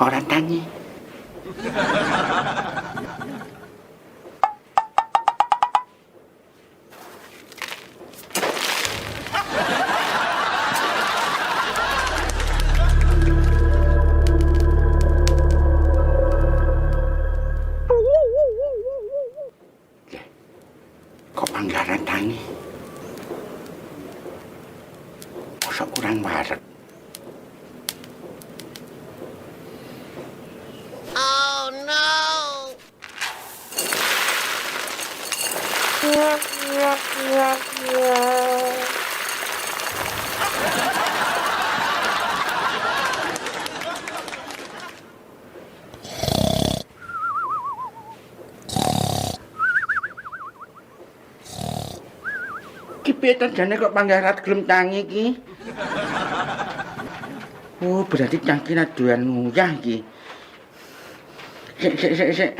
ora tangi. Kok Panggaran tangi? Mosok kurang waret. Oh no! Ki piye to jane kok Panggarat gelem tangi ki? Oh, berarti cangkina doyan nguyah ki. Sik.